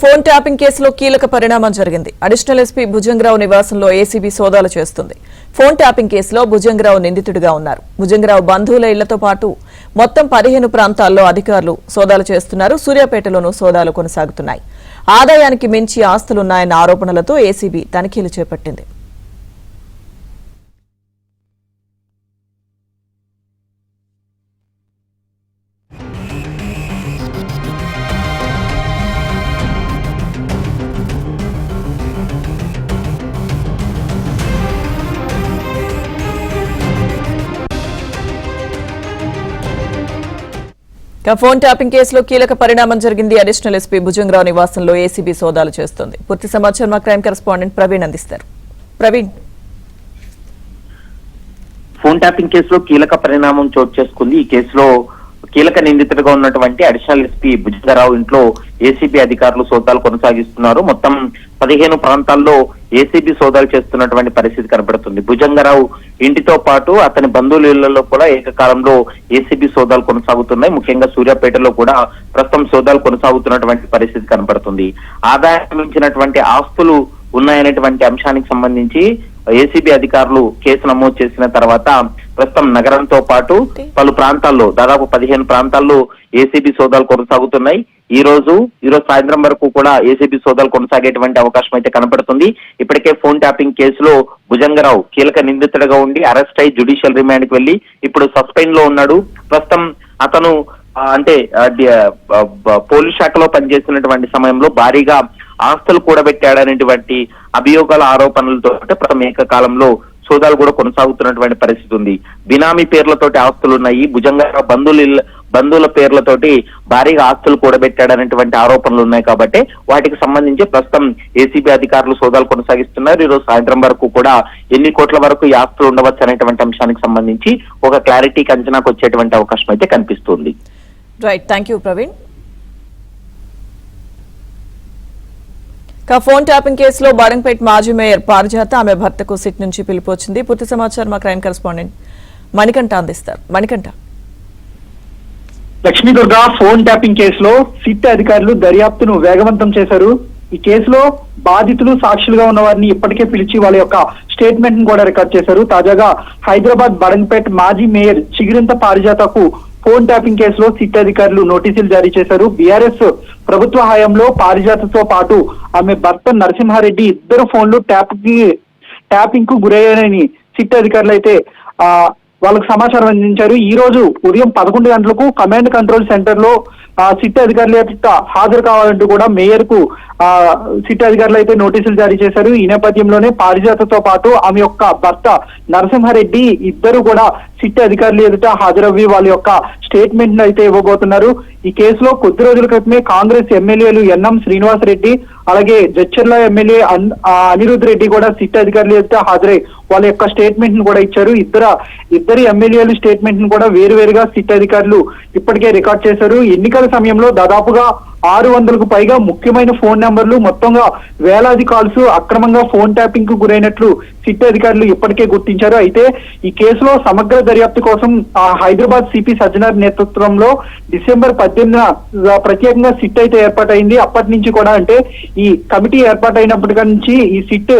Phone tapping కేసులో కీలక పరిణామం జరిగింది. అడిషనల్ ఎస్పీ భుజంగరావు నివాసంలో ఏసీబీ సోదాలు చేస్తుంది. ఫోన్ ట్యాపింగ్ కేసులో భుజంగరావు నిందితుడిగా ఉన్నారు. భుజంగరావు బంధువుల ఇళ్లతో పాటు మొత్తం 15 ప్రాంతాల్లో అధికారులు సోదాలు చేస్తున్నారు. సూర్యాపేటలోనూ సోదాలు కొనసాగుతున్నాయి. ఆదాయానికి మించి ఆస్తులున్నాయన్న ఆరోపణలతో ఏసీబీ తనిఖీలు చేపట్టింది. ఫోన్ ట్యాపింగ్ కేసులో కీలక పరిణామం జరిగింది. అడిషనల్ ఎస్పీ భుజంగరావు నివాసంలో ఏసీబీ సోదాలు చేస్తోంది. పూర్తి సమాచారం మా క్రైమ్ కరెస్పాండెంట్ ప్రవీణ్ అందిస్తారు. ప్రవీణ్, ఫోన్ ట్యాపింగ్ కేసులో కీలక పరిణామం చోటు చేసుకుంది. ఈ కేసులో కీలక నిందితుడిగా ఉన్నటువంటి అడిషనల్ ఎస్పీ భుజంగరావు ఇంట్లో ఏసీబీ అధికారులు సోదాలు కొనసాగిస్తున్నారు. మొత్తం 15 ప్రాంతాల్లో ఏసీబీ సోదాలు చేస్తున్నటువంటి పరిస్థితి కనబడుతుంది. భుజంగరావు ఇంటితో పాటు అతని బంధువుల ఇళ్లలో కూడా ఏకకాలంలో ఏసీబీ సోదాలు కొనసాగుతున్నాయి. ముఖ్యంగా సూర్యాపేటలో కూడా ప్రస్తుతం సోదాలు కొనసాగుతున్నటువంటి పరిస్థితి కనబడుతుంది. ఆదాయం మించినటువంటి ఆస్తులు ఉన్నాయనేటువంటి అంశానికి సంబంధించి ఏసీబీ అధికారులు కేసు నమోదు చేసిన తర్వాత ప్రస్తుతం నగరంతో పాటు పలు ప్రాంతాల్లో దాదాపు 15 ప్రాంతాల్లో ఏసీబీ సోదాలు కొనసాగుతున్నాయి. ఈ రోజు సాయంత్రం వరకు కూడా ఏసీబీ సోదాలు కొనసాగేటువంటి అవకాశం అయితే కనపడుతుంది. ఇప్పటికే ఫోన్ ట్యాపింగ్ కేసులో భుజంగరావు కీలక నిందితుడిగా ఉండి అరెస్ట్ అయి జ్యుడిషియల్ రిమాండ్ కి వెళ్లి ఇప్పుడు సస్పెండ్ లో ఉన్నాడు. ప్రస్తుతం అతను పోలీస్ శాఖలో పనిచేస్తున్నటువంటి సమయంలో భారీగా ఆస్తులు కూడబెట్టాడనేటువంటి అభియోగాల ఆరోపణలతో ప్రస్తుతం ఏకకాలంలో సోదాలు కూడా కొనసాగుతున్నటువంటి పరిస్థితి ఉంది. బినామీ పేర్లతోటి ఆస్తులు ఉన్నాయి. భుజంగరావు బంధువుల పేర్లతోటి భారీగా ఆస్తులు కూడబెట్టాడనేటువంటి ఆరోపణలు ఉన్నాయి. కాబట్టి వాటికి సంబంధించి ప్రస్తుతం ఏసీబీ అధికారులు సోదాలు కొనసాగిస్తున్నారు. ఈరోజు సాయంత్రం వరకు కూడా ఎన్ని కోట్ల వరకు ఈ ఆస్తులు ఉండవచ్చు అనేటువంటి అంశానికి సంబంధించి ఒక క్లారిటీకి అంచనాకు వచ్చేటువంటి అవకాశం అయితే కనిపిస్తుంది. Right, thank you Praveen. Phone tapping కేసులో బాడంపేట్ మాజీ మేయర్ పారిజాత ఆమె భర్తకు సిట్ నుంచి పిలుపు వచ్చింది. పూర్తి సమాచారం మా క్రైమ్ కరెస్పాండెంట్ మణికంఠ అందిస్తారు. మణికంఠ, లక్ష్మీదుర్గ ఫోన్ ట్యాపింగ్ కేసులో సిట్ అధికారులు దర్యాప్తును వేగవంతం చేశారు. ఈ కేసులో బాధితులు సాక్షులుగా ఉన్న వారిని ఇప్పటికే పిలిచి వాళ్ళ యొక్క స్టేట్మెంట్ ను కూడా రికార్డ్ చేశారు. తాజాగా హైదరాబాద్ బడంపేట్ మాజీ మేయర్ చిగిరింత పారిజాతకు ఫోన్ ట్యాపింగ్ కేసులో సిట్ అధికారులు నోటీసులు జారీ చేశారు. బీఆర్ఎస్ ప్రభుత్వ హయాంలో పారిజాతతో పాటు ఆమె భర్త నరసింహారెడ్డి ఇద్దరు ఫోన్లు ట్యాపింగ్ కు గురయ్యారని సిట్ అధికారులు అయితే వాళ్ళకు సమాచారం అందించారు. ఈ రోజు ఉదయం 11 గంటలకు కమాండ్ కంట్రోల్ సెంటర్ లో సిట్ అధికారుల హాజరు కావాలంటూ కూడా మేయర్ కు సిట్ అధికారులు అయితే నోటీసులు జారీ చేశారు. ఈ నేపథ్యంలోనే పారిజాతతో పాటు ఆమె యొక్క భర్త నరసింహారెడ్డి ఇద్దరు కూడా సిట్ అధికారులు ఎదుట హాజరవ్వి వాళ్ళ యొక్క స్టేట్మెంట్ ను అయితే ఇవ్వబోతున్నారు. ఈ కేసులో కొద్ది రోజుల క్రితమే కాంగ్రెస్ ఎమ్మెల్యేలు ఎన్ఎం శ్రీనివాస్ రెడ్డి అలాగే జడ్చర్ల ఎమ్మెల్యే అనిరుద్ రెడ్డి కూడా సిట్ అధికారులు ఎదుట హాజరై వాళ్ళ యొక్క స్టేట్మెంట్ ను కూడా ఇచ్చారు. ఇద్దరు ఎమ్మెల్యేలు స్టేట్మెంట్ ను కూడా వేరువేరుగా సిట్ అధికారులు ఇప్పటికే రికార్డ్ చేశారు. ఎన్నికల సమయంలో దాదాపుగా 600కు పైగా ముఖ్యమైన ఫోన్ నెంబర్లు మొత్తంగా వేలాది కాల్స్ అక్రమంగా ఫోన్ ట్యాపింగ్ కు గురైనట్లు సిట్ అధికారులు ఇప్పటికే గుర్తించారు. అయితే ఈ కేసులో సమగ్ర దర్యాప్తు కోసం హైదరాబాద్ సిపి సజ్జనార్ నేతృత్వంలో డిసెంబర్ 18న ప్రత్యేకంగా సిట్ అయితే ఏర్పాటైంది. అప్పటి నుంచి కూడా అంటే ఈ కమిటీ ఏర్పాటైనప్పటి నుంచి ఈ సిట్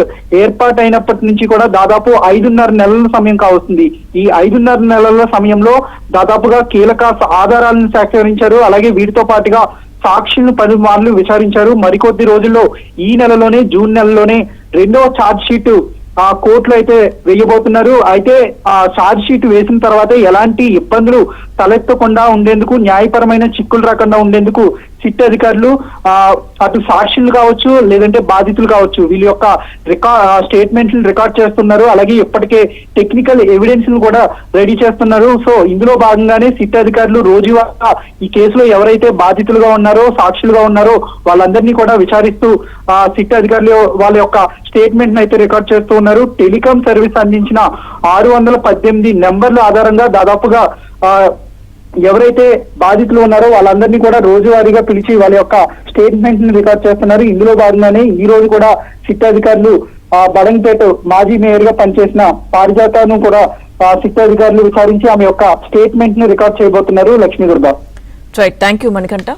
ఏర్పాటైనప్పటి నుంచి కూడా దాదాపు 5.5 నెలల సమయం కావస్తుంది. ఈ 5.5 నెలల సమయంలో దాదాపుగా కీలక ఆధారాలను సేకరించారు. అలాగే వీటితో పాటుగా సాక్షులను 10 మార్లు విచారించారు. మరికొద్ది రోజుల్లో ఈ నెలలోనే జూన్ నెలలోనే రెండవ ఛార్జ్ షీట్ కోర్టులో అయితే వేయబోతున్నారు. అయితే ఆ ఛార్జ్ షీట్ వేసిన తర్వాత ఎలాంటి ఇబ్బందులు తలెత్తకుండా ఉండేందుకు, న్యాయపరమైన చిక్కులు రాకుండా ఉండేందుకు సిట్ అధికారులు అటు సాక్షులు కావచ్చు లేదంటే బాధితులు కావచ్చు వీళ్ళ యొక్క స్టేట్మెంట్ రికార్డ్ చేస్తున్నారు. అలాగే ఇప్పటికే టెక్నికల్ ఎవిడెన్స్ ను కూడా రెడీ చేస్తున్నారు. సో ఇందులో భాగంగానే సిట్ అధికారులు రోజువారీగా ఈ కేసులో ఎవరైతే బాధితులుగా ఉన్నారో సాక్షులుగా ఉన్నారో వాళ్ళందరినీ కూడా విచారిస్తూ సిట్ అధికారులు వాళ్ళ యొక్క స్టేట్మెంట్ అయితే రికార్డ్ చేస్తూ ఉన్నారు. టెలికాం సర్వీస్ అందించిన 618 నెంబర్ల ఆధారంగా దాదాపుగా ఎవరైతే బాధితులు ఉన్నారో వాళ్ళందరినీ కూడా రోజువారీగా పిలిచి వాళ్ళ యొక్క స్టేట్మెంట్ ని రికార్డ్ చేస్తున్నారు. ఇందులో భాగంగానే ఈ రోజు కూడా సిట్ అధికారులు బడంపేట మాజీ మేయర్ గా పనిచేసిన పారిజాతను కూడా సిట్ అధికారులు విచారించి ఆమె యొక్క స్టేట్మెంట్ ని రికార్డ్ చేయబోతున్నారు. Lakshmi Durga. Right, thank you Manikanta.